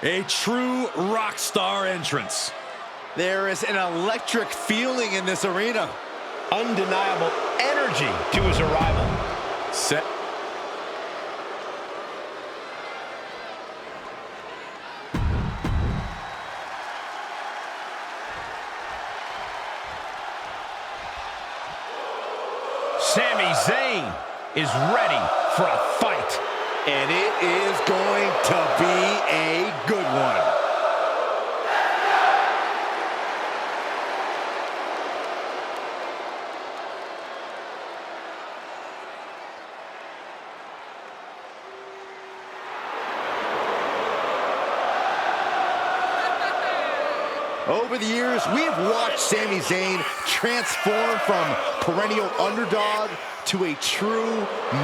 A true rock star entrance. There is an electric feeling in this arena. Undeniable energy to his arrival. Set. Sami Zayn is ready for a fight. And it is going to be a good one. Over the years, we have watched Sami Zayn transform from perennial underdog to a true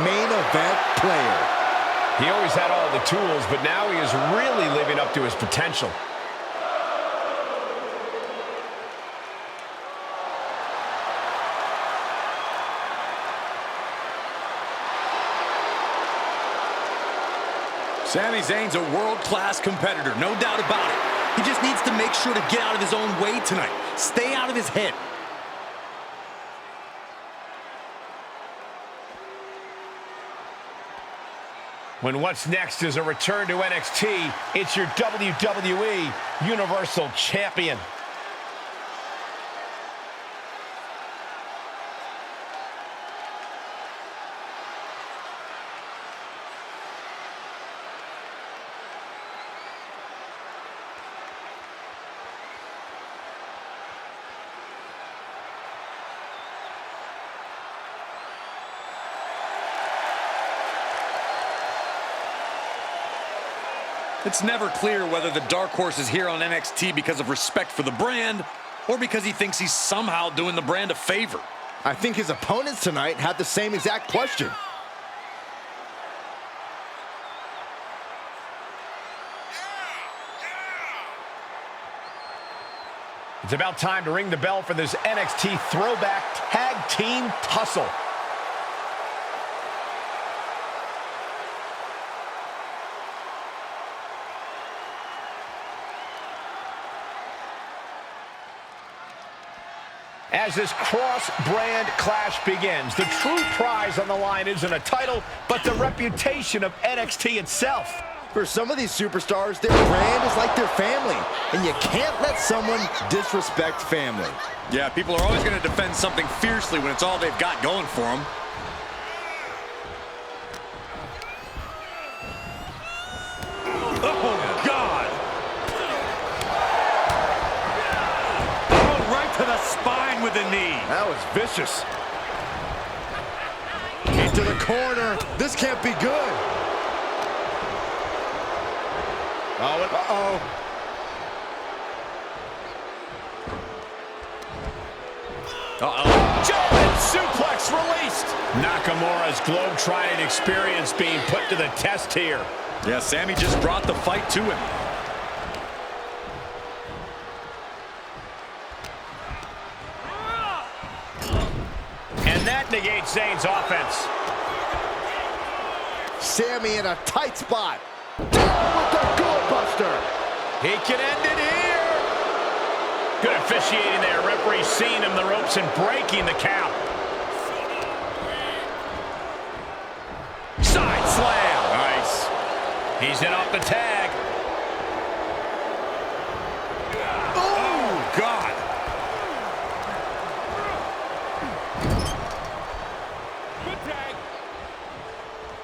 main event player. He always had all the tools, but now he is really living up to his potential. Sami Zayn's a world-class competitor, no doubt about it. He just needs to make sure to get out of his own way tonight. Stay out of his head. When what's next is a return to NXT, it's your WWE Universal Champion. It's never clear whether the dark horse is here on NXT because of respect for the brand or because he thinks he's somehow doing the brand a favor. I think his opponents tonight had the same exact question. It's about time to ring the bell for this NXT Throwback Tag Team Tussle. As this cross-brand clash begins, the true prize on the line isn't a title, but the reputation of NXT itself. For some of these superstars, their brand is like their family, and you can't let someone disrespect family. Yeah, people are always going to defend something fiercely when it's all they've got going for them. Oh, God! Oh, right to the spine with the knee. That was vicious. Into the corner. This can't be good. Uh-oh. German suplex released. Nakamura's globe-trotting experience being put to the test here. Yeah, Sami just brought the fight to him. And that negates Zayn's offense. Sami in a tight spot. Down with the goalbuster. He can end it here. Good officiating there. Referee seeing him the ropes and breaking the count. Side slam. Nice. He's in off the tag. Oh, God. Good tag.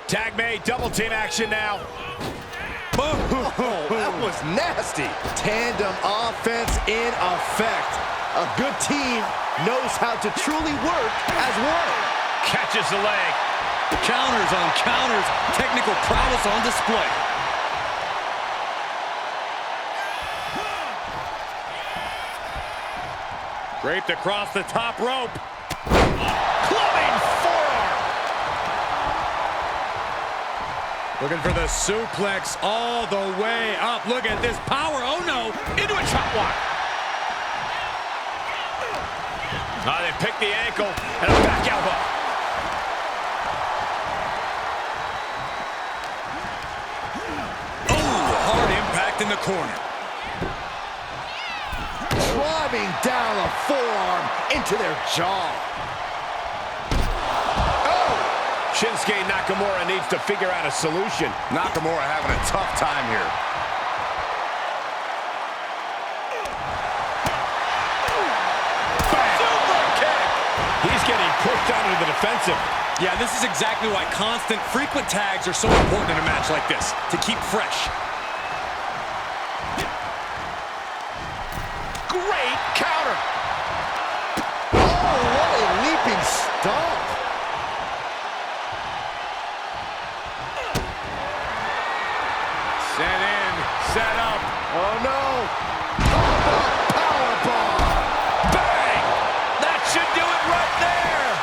Tag made. Double team action now. Oh, that was nasty. Tandem offense in effect. A good team knows how to truly work as one. Catches the leg. Counters on counters. Technical prowess on display. Draped across the top rope. Clubbing forearm. Looking for the suplex all the way up. Look at this power. Oh, no. Into a chop block. They pick the ankle and a back elbow. Oh, hard impact in the the corner. Driving down a forearm into their jaw. Shinsuke Nakamura needs to figure out a solution. Nakamura having a tough time here. Super kick! He's getting pushed out into the defensive. Yeah, this is exactly why constant, frequent tags are so important in a match like this, to keep fresh. Great counter. Oh, what a leaping stomp. Set in, set up. Oh, no. Powerbomb. Bang! That should do it right there.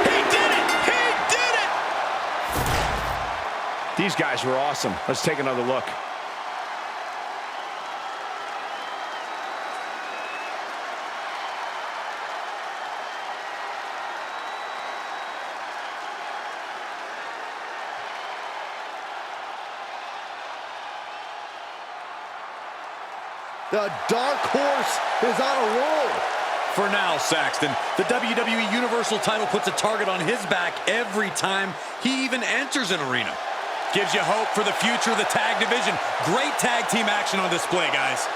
He did it! He did it! These guys were awesome. Let's take another look. The Dark Horse is on a roll. For now, Saxton, the WWE Universal title puts a target on his back every time he even enters an arena. Gives you hope for the future of the tag division. Great tag team action on display, guys.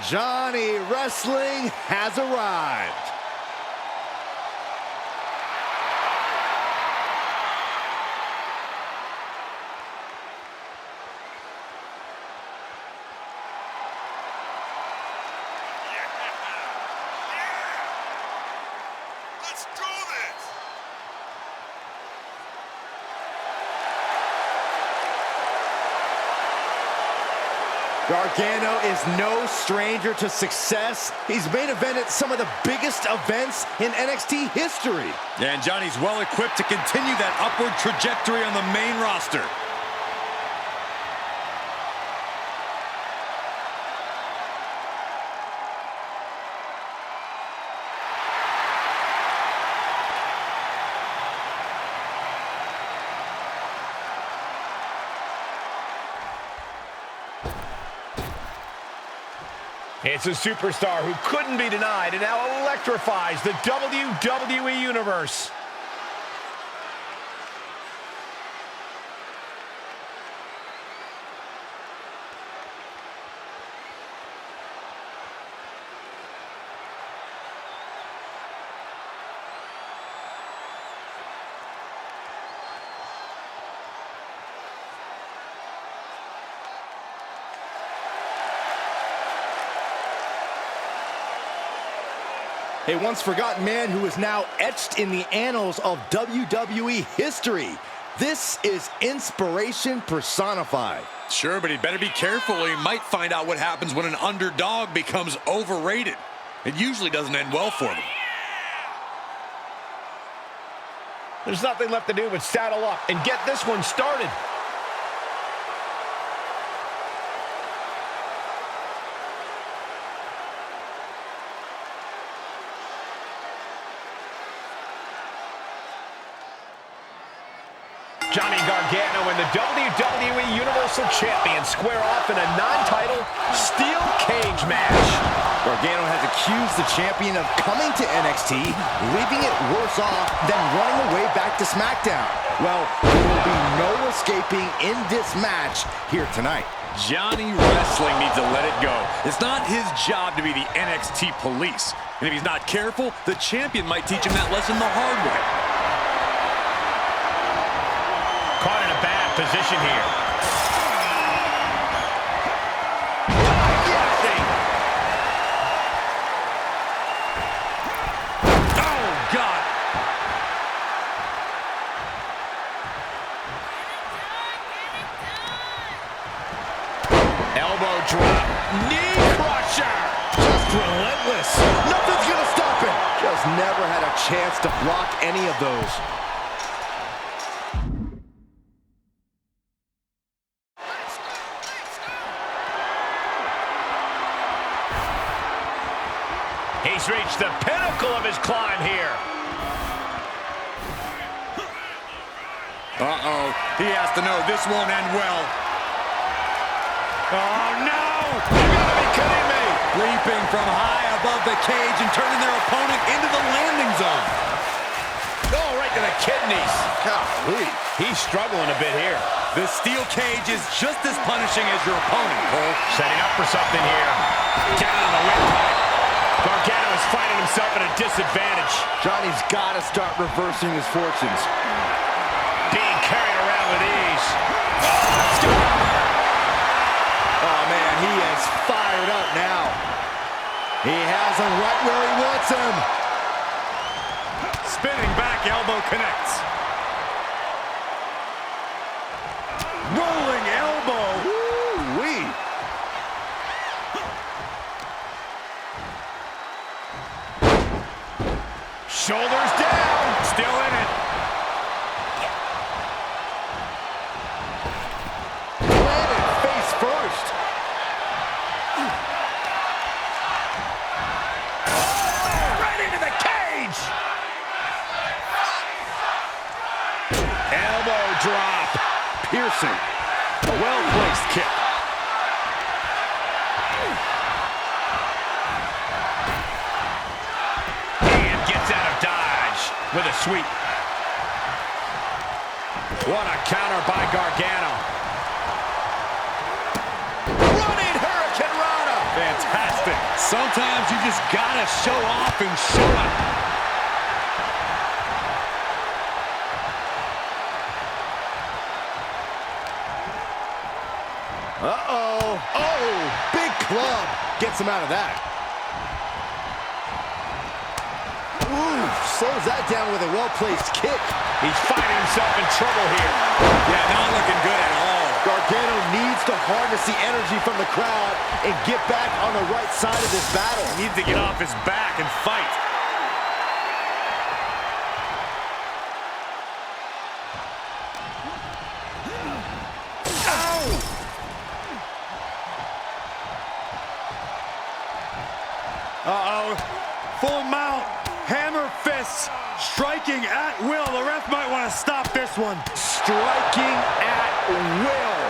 Johnny Wrestling has arrived. Let's do this! Gargano is no stranger to success. He's main evented some of the biggest events in NXT history. And Johnny's well equipped to continue that upward trajectory on the main roster. It's a superstar who couldn't be denied and now electrifies the WWE Universe. A once forgotten man who is now etched in the annals of WWE history. This is inspiration personified. Sure, but he'd better be careful. He might find out what happens when an underdog becomes overrated. It usually doesn't end well for them. There's nothing left to do but saddle up and get this one started. Johnny Gargano and the WWE Universal Champion square off in a non-title steel cage match. Gargano has accused the champion of coming to NXT, leaving it worse off than running away back to SmackDown. Well, there will be no escaping in this match here tonight. Johnny Wrestling needs to let it go. It's not his job to be the NXT police. And if he's not careful, the champion might teach him that lesson the hard way. Caught in a bad position here. Oh, God. Elbow drop. Knee crusher. Just relentless. Nothing's gonna stop him. Just never had a chance to block any of those. He's reached the pinnacle of his climb here. Uh-oh. He has to know this won't end well. Oh, no! You gotta be kidding me! Leaping from high above the cage and turning their opponent into the landing zone. Oh, right to the kidneys. Golly. He's struggling a bit here. The steel cage is just as punishing as your opponent, Cole. Setting up for something here. Down on the windpipe. Gargano is finding himself at a disadvantage. Johnny's got to start reversing his fortunes. Being carried around with ease. Oh, man, he is fired up now. He has him right where he wants him. Spinning back elbow connects. Rolling elbow. Woo-wee. Shoulders down. Still in it. Planted face first. Right into the cage. Elbow drop. Piercing. A well-placed kick. And gets out of dodge with a sweep. What a counter by Gargano. Running Hurricane Rana. Fantastic. Sometimes you just gotta show off and show up. Uh-oh. Oh, big club. Gets him out of that. Ooh, slows that down with a well-placed kick. He's finding himself in trouble here. Yeah, not looking good at all. Gargano needs to harness the energy from the crowd and get back on the right side of this battle. He needs to get off his back and fight. Uh-oh. Full mount. Hammer fists. Striking at will. The ref might want to stop this one. Striking at will.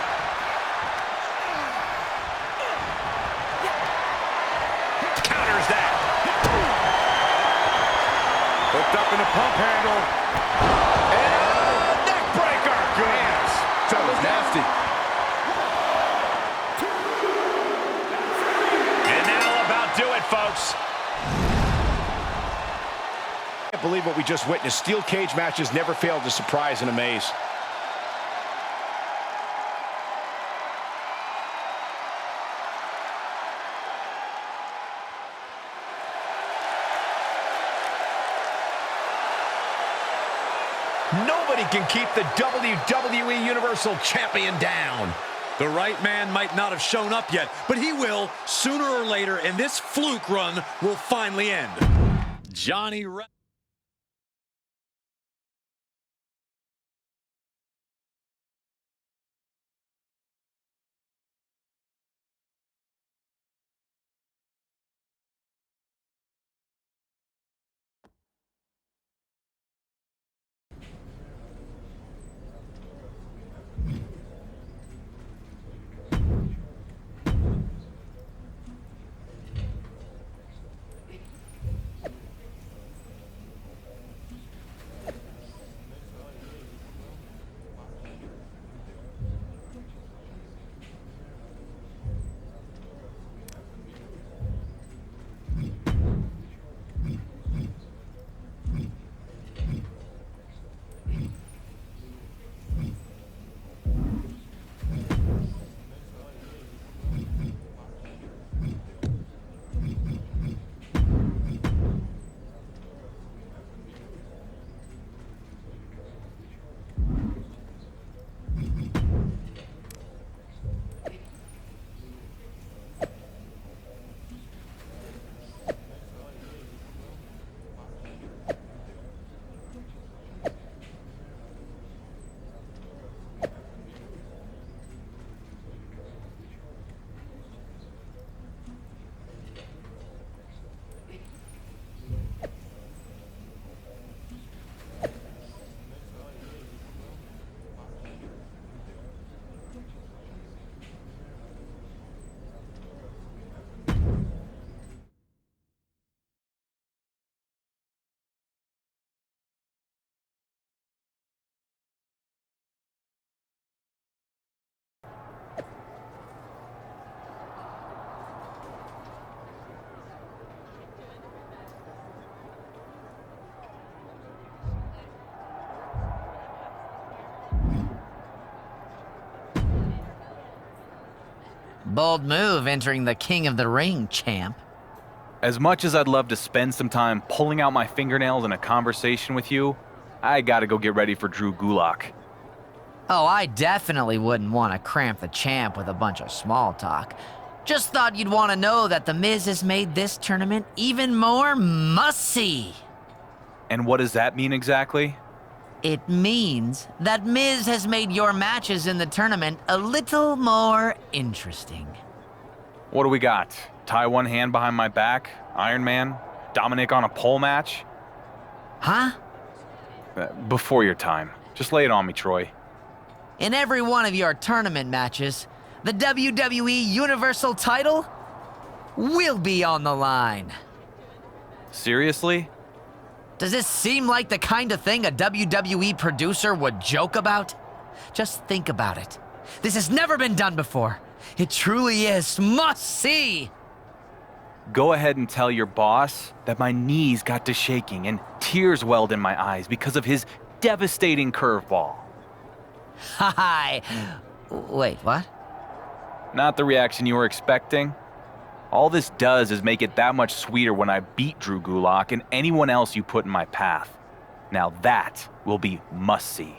Counters that. Hooked up in a pump handle. And neck breaker. Goodness. That was nasty. And that'll about do it, folks. I can't believe what we just witnessed. Steel cage matches never fail to surprise and amaze. Nobody can keep the WWE Universal Champion down. The right man might not have shown up yet, but he will sooner or later, and this fluke run will finally end. Johnny Bold move entering the King of the Ring, champ. As much as I'd love to spend some time pulling out my fingernails in a conversation with you, I gotta go get ready for Drew Gulak. Oh, I definitely wouldn't want to cramp the champ with a bunch of small talk. Just thought you'd want to know that The Miz has made this tournament even more must-see. And what does that mean exactly? It means that Miz has made your matches in the tournament a little more interesting. What do we got? Tie one hand behind my back? Iron Man? Dominic on a pole match? Huh? Before your time. Just lay it on me, Troy. In every one of your tournament matches, the WWE Universal title will be on the line. Seriously? Does this seem like the kind of thing a WWE producer would joke about? Just think about it. This has never been done before. It truly is must-see. Go ahead and tell your boss that my knees got to shaking and tears welled in my eyes because of his devastating curveball. Hi. Wait, what? Not the reaction you were expecting. All this does is make it that much sweeter when I beat Drew Gulak and anyone else you put in my path. Now that will be must-see.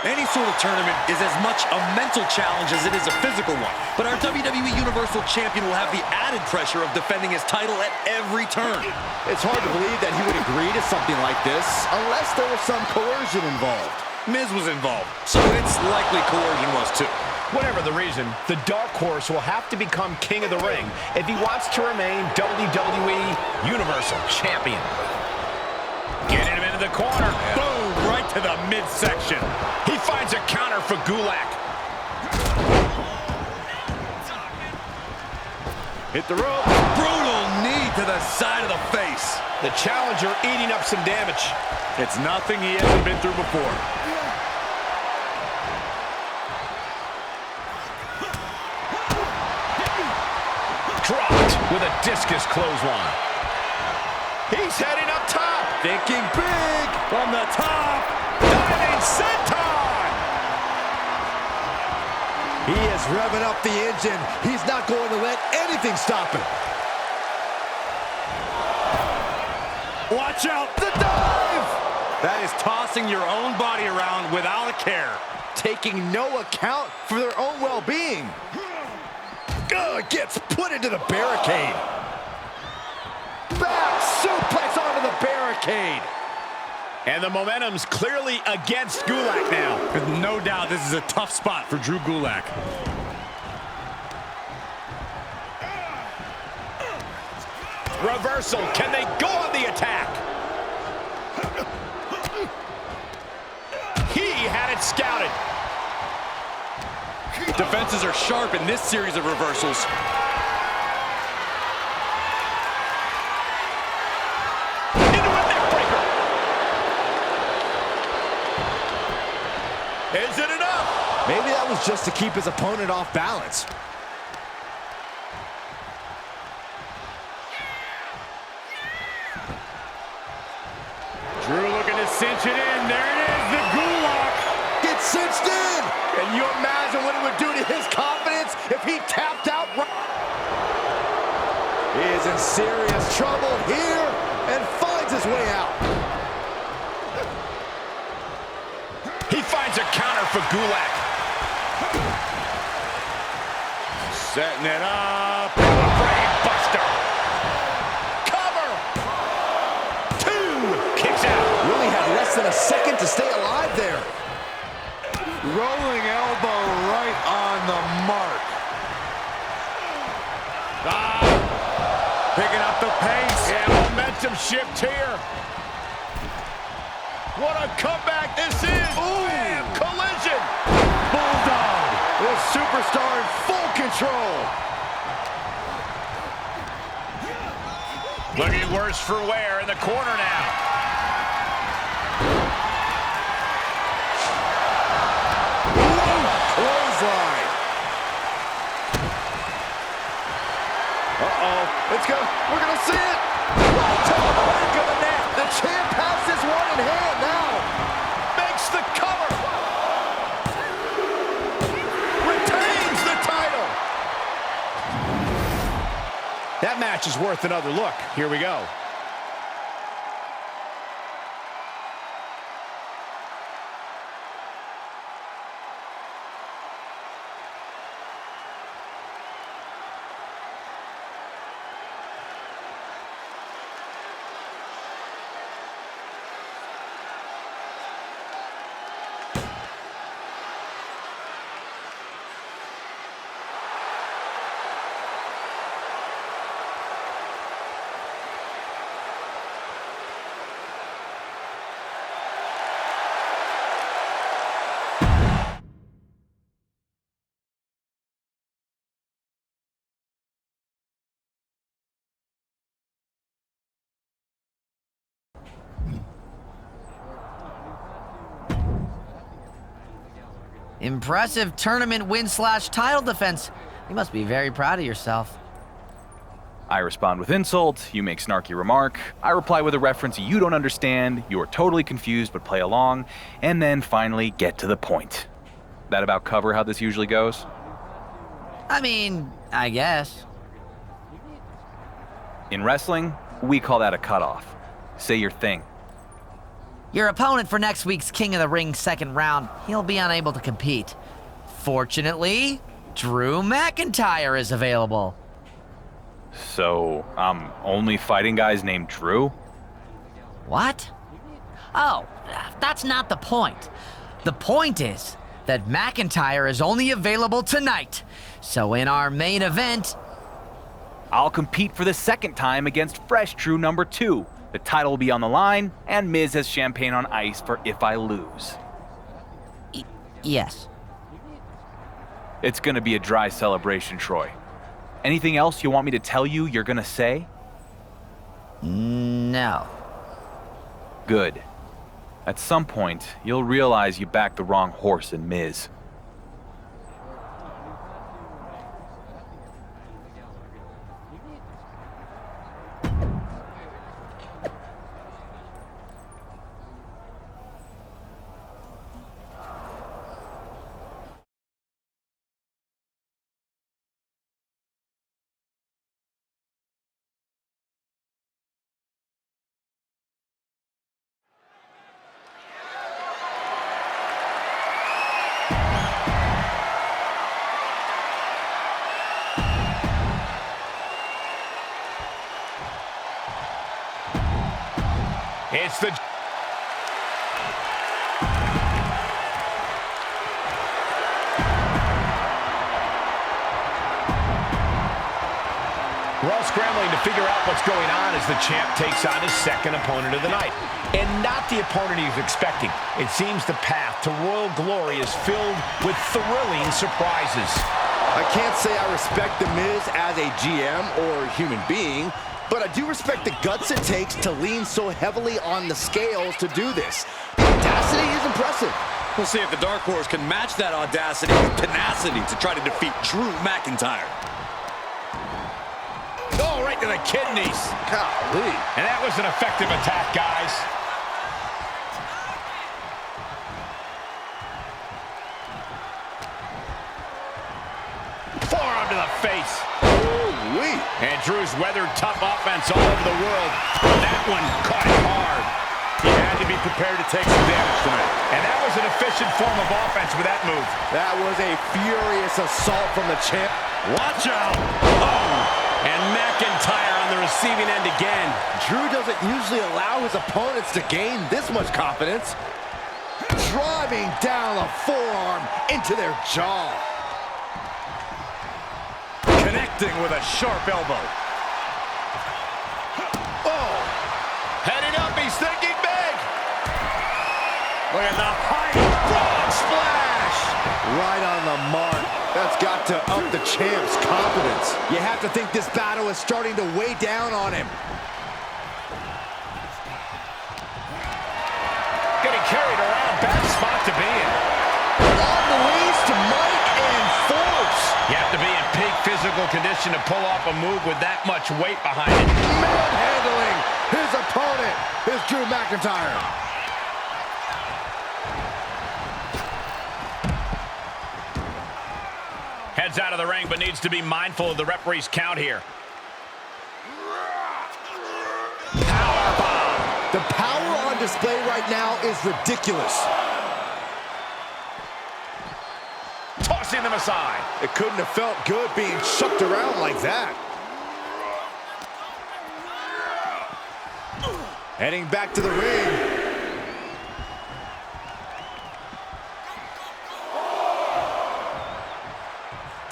Any sort of tournament is as much a mental challenge as it is a physical one. But our WWE Universal Champion will have the added pressure of defending his title at every turn. It's hard to believe that he would agree to something like this unless there was some coercion involved. Miz was involved, so it's likely coercion was too. Whatever the reason, the Dark Horse will have to become King of the Ring if he wants to remain WWE Universal Champion. Getting him into the corner. Boom, right to the midsection. He finds a counter for Gulak. Hit the rope. Brutal knee to the side of the face. The challenger eating up some damage. It's nothing he hasn't been through before. Dropped with a discus clothesline. He's heading up top. Thinking big from the top. Diving senton. He is revving up the engine. He's not going to let anything stop him. Watch out. The dive. That is tossing your own body around without a care. Taking no account for their own well-being. Gets put into the barricade. Back suplex onto the barricade. And the momentum's clearly against Gulak now. No doubt this is a tough spot for Drew Gulak. Reversal. Can they go on the attack? He had it scouted. Defenses are sharp in this series of reversals. Into a neckbreaker. Is it enough? Maybe that was just to keep his opponent off balance. Drew looking to cinch it in. There it is, the Gulak. Gets cinched in. Can you imagine what it would do to his confidence if he tapped out? He is in serious trouble here and finds his way out. He finds a counter for Gulak. Setting it up. Brain buster. Cover. than a second to stay alive there. Rolling elbow right on the mark. Picking up the pace. Yeah, momentum shift here. What a comeback this is. Ooh. Bam, collision. Bulldog. The superstar in full control. Looking worse for wear in the corner now. Clothesline. Let's go. We're going to see it. Right to the back of the net. The champ has this one in hand now. Makes the cover. Retains the title. That match is worth another look. Here we go. Impressive tournament win/title defense. You must be very proud of yourself. I respond with insult, you make snarky remark, I reply with a reference you don't understand, you are totally confused but play along, and then finally get to the point. That about cover how this usually goes? I mean, I guess. In wrestling, we call that a cutoff. Say your thing. Your opponent for next week's King of the Ring second round, he'll be unable to compete. Fortunately, Drew McIntyre is available. So, I'm only fighting guys named Drew? What? Oh, that's not the point. The point is that McIntyre is only available tonight. So in our main event, I'll compete for the second time against fresh Drew number 2. The title will be on the line, and Miz has champagne on ice for if I lose. Yes. It's gonna be a dry celebration, Troy. Anything else you want me to tell you you're gonna say? No. Good. At some point, you'll realize you backed the wrong horse in Miz. It's the... We're all scrambling to figure out what's going on as the champ takes on his second opponent of the night. And not the opponent he was expecting. It seems the path to royal glory is filled with thrilling surprises. I can't say I respect The Miz as a GM or human being, but I do respect the guts it takes to lean so heavily on the scales to do this. The audacity is impressive. We'll see if the Dark Horse can match that audacity with tenacity to try to defeat Drew McIntyre. Oh, right to the kidneys. Golly. And that was an effective attack, guys. Forearm to the face. Ooh-wee. And Drew's weathered tough offense all over the world. That one caught him hard. He had to be prepared to take some damage tonight. And that was an efficient form of offense with that move. That was a furious assault from the champ. Watch out! Oh! And McIntyre on the receiving end again. Drew doesn't usually allow his opponents to gain this much confidence. Driving down a forearm into their jaw. Connecting with a sharp elbow. Oh! Heading up, he's thinking big. Look at the height. Frog splash. Right on the mark. That's got to up the champ's confidence. You have to think this battle is starting to weigh down on him. Getting carried around, bad spot to be in. Unleashed might and force. You have to be in peak physical condition to pull off a move with that much weight behind it. Manhandling his opponent is Drew McIntyre. Heads out of the ring, but needs to be mindful of the referee's count here. Powerbomb. The power on display right now is ridiculous. Tossing them aside. It couldn't have felt good being shucked around like that. Heading back to the ring.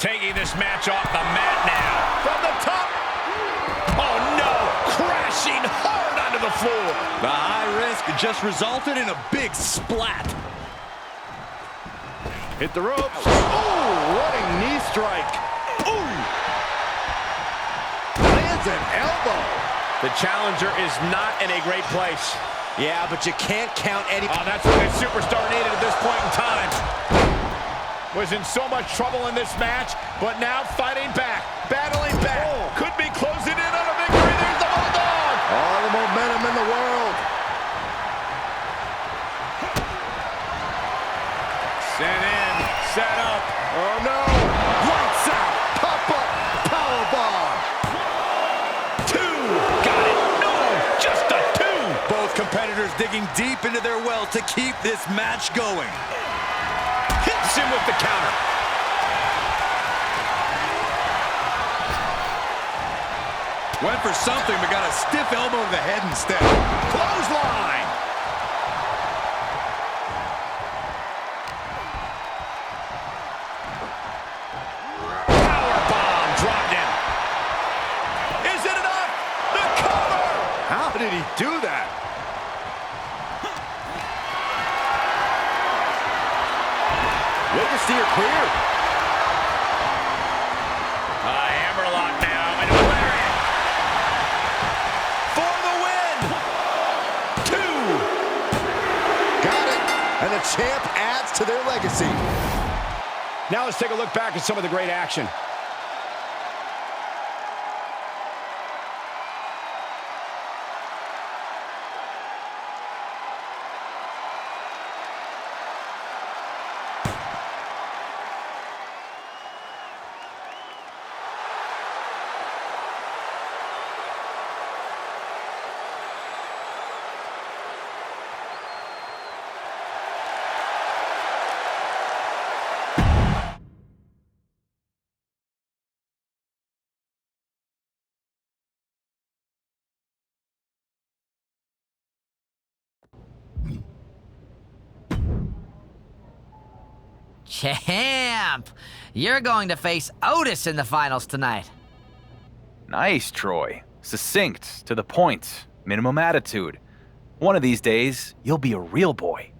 Taking this match off the mat now. From the top. Oh, no. Crashing hard onto the floor. The high risk just resulted in a big splat. Hit the ropes. Oh, running knee strike. Ooh. Lands an elbow. The challenger is not in a great place. Yeah, but you can't count any... Oh, that's what a superstar needed at this point in time. Was in so much trouble in this match, but now fighting back, battling back. Oh. Could be closing in on a victory. There's the Bulldog. All the momentum in the world. Sent in, set up. Oh, no. Lights out. Pop-up. Powerbomb. Two. Got it. No, just a two. Both competitors digging deep into their well to keep this match going. Hits him with the counter. Went for something, but got a stiff elbow to the head instead. Clothesline. Powerbomb dropped in. Is it enough? The cover. How did he do that? Way to steer clear. Hammerlock now, and lariat. For the win. Two. Got it. And the champ adds to their legacy. Now let's take a look back at some of the great action. Champ! You're going to face Otis in the finals tonight. Nice, Troy. Succinct, to the point, minimum attitude. One of these days, you'll be a real boy.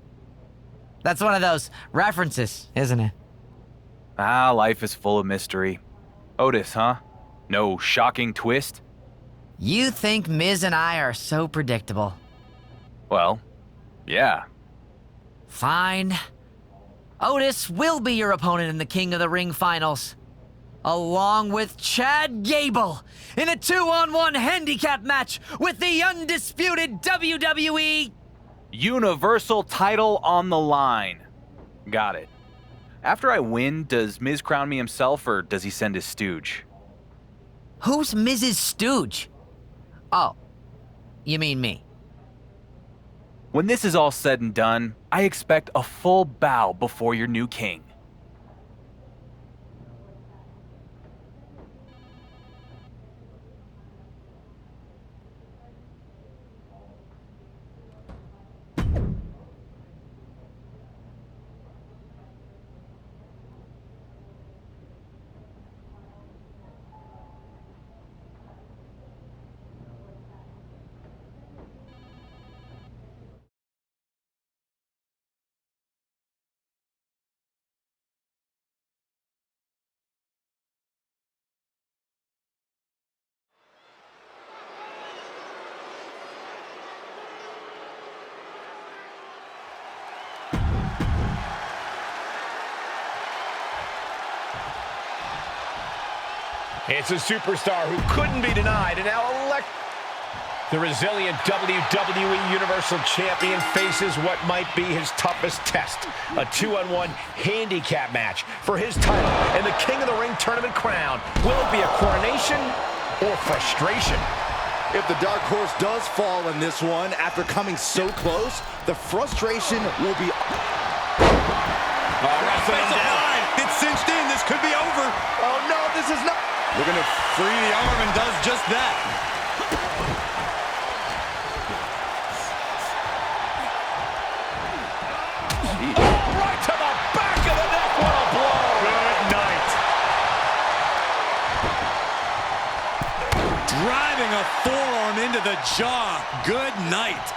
That's one of those references, isn't it? Ah, life is full of mystery. Otis, huh? No shocking twist? You think Miz and I are so predictable. Well, yeah. Fine. Otis will be your opponent in the King of the Ring finals, along with Chad Gable in a 2-on-1 handicap match with the undisputed WWE Universal title on the line. Got it. After I win, does Miz crown me himself or does he send his stooge? Who's Miz's stooge? Oh, you mean me. When this is all said and done, I expect a full bow before your new king. It's a superstar who couldn't be denied, and now the resilient WWE Universal Champion faces what might be his toughest test, a 2-on-1 handicap match for his title and the King of the Ring tournament crown. Will it be a coronation or frustration? If the dark horse does fall in this one after coming so close, the frustration will be... Wrestling him down. It's cinched in. This could be over. Oh, no, this is not... Looking to free the arm and does just that. Right to the back of the neck. What a blow. Good night. Driving a forearm into the jaw. Good night.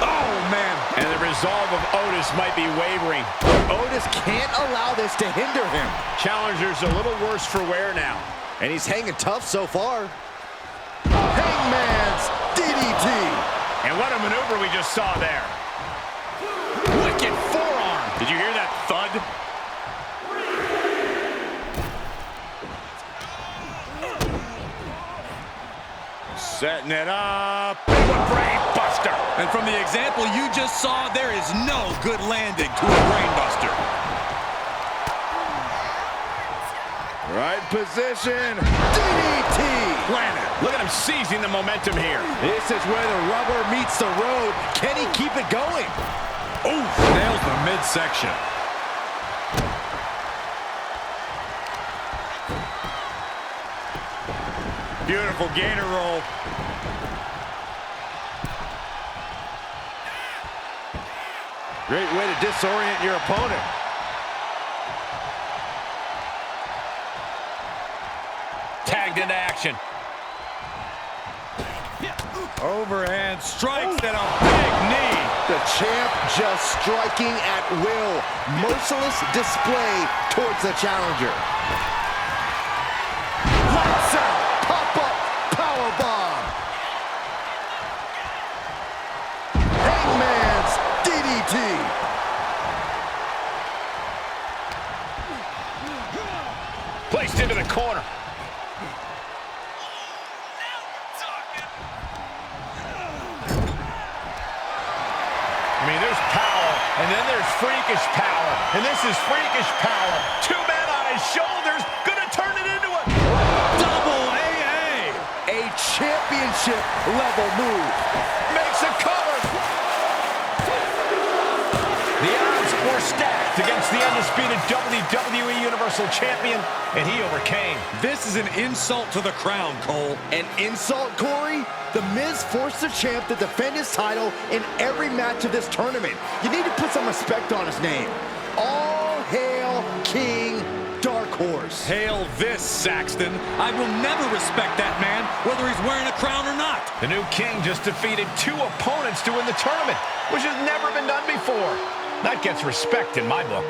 Oh, man. And the resolve of Otis might be wavering. Otis can't allow this to hinder him. Challenger's a little worse for wear now. And he's hanging tough so far. Hangman's DDT. And what a maneuver we just saw there. Wicked forearm. Did you hear that thud? Setting it up. Big one, brain buster. And from the example you just saw, there is no good landing to a brainbuster. Right position. DDT. Planet. Look at him seizing the momentum here. This is where the rubber meets the road. Can he keep it going? Oof. Nails the midsection. Beautiful gator roll. Great way to disorient your opponent. Tagged into action. Overhand strikes and a big knee. The champ just striking at will. Merciless display towards the challenger. Lights out. Pop-up powerbomb. Hangman's DDT. Placed into the corner. I mean, there's power, and then there's freakish power, and this is freakish power. 2 men on his shoulders, gonna turn it into a Double AA. A championship level move. makes a cover. The odds were stacked against the undisputed WWE Universal Champion, and he overcame. This is an insult to the crown, Cole. An insult, Corey? The Miz forced the champ to defend his title in every match of this tournament. You need to put some respect on his name. All hail King Dark Horse. Hail this, Saxton. I will never respect that man, whether he's wearing a crown or not. The new king just defeated 2 opponents to win the tournament, which has never been done before. That gets respect in my book.